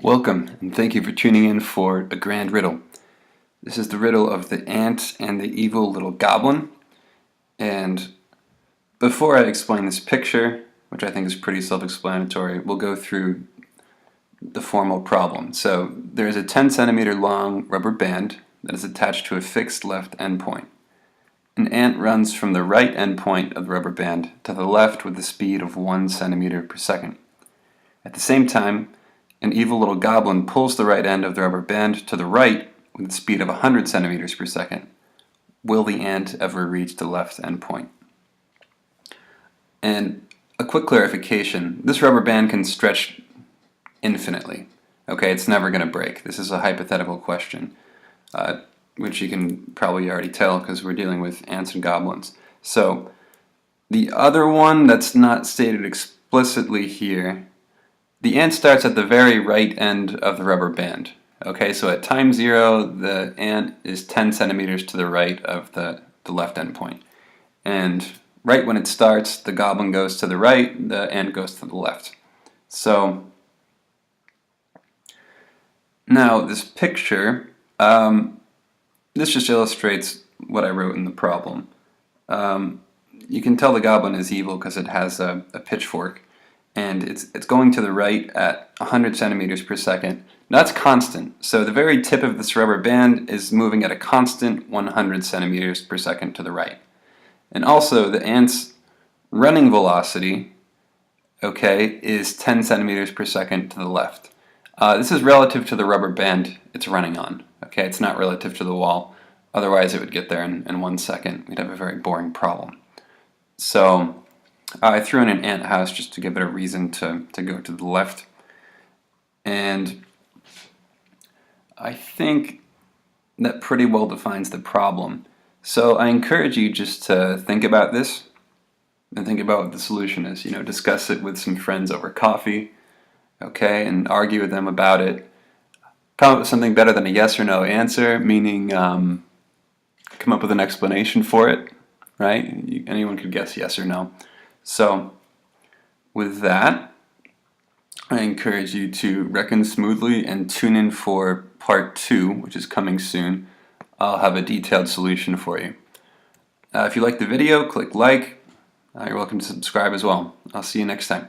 Welcome, and thank you for tuning in for a grand riddle. This is the riddle of the ant and the evil little goblin. And before I explain this picture, which I think is pretty self-explanatory, we'll go through the formal problem. So there is a 10 centimeter long rubber band that is attached to a fixed left endpoint. An ant runs from the right endpoint of the rubber band to the left with a speed of 1 centimeter per second. At the same time, an evil little goblin pulls the right end of the rubber band to the right with a speed of 100 centimeters per second. Will the ant ever reach the left endpoint? And a quick clarification, this rubber band can stretch infinitely. Okay, it's never going to break. This is a hypothetical question, which you can probably already tell because we're dealing with ants and goblins. So the other one that's not stated explicitly here, the ant starts at the very right end of the rubber band. Okay, so at time 0, the ant is 10 centimeters to the right of the left endpoint. And right when it starts, the goblin goes to the right, the ant goes to the left. So now this picture, this just illustrates what I wrote in the problem. You can tell the goblin is evil because it has a pitchfork. And it's going to the right at 100 centimeters per second. That's constant. So the very tip of this rubber band is moving at a constant 100 centimeters per second to the right. And also the ant's running velocity, okay, is 10 centimeters per second to the left. This is relative to the rubber band it's running on. Okay, it's not relative to the wall. Otherwise it would get there in 1 second. We'd have a very boring problem. So I threw in an ant house just to give it a reason to go to the left. And I think that pretty well defines the problem. So I encourage you just to think about this and think about what the solution is. You know, discuss it with some friends over coffee, okay, and argue with them about it. Come up with something better than a yes or no answer, meaning come up with an explanation for it, right? Anyone could guess yes or no. So, with that, I encourage you to reckon smoothly and tune in for part 2, which is coming soon. I'll have a detailed solution for you. If you like the video, click like. You're welcome to subscribe as well. I'll see you next time.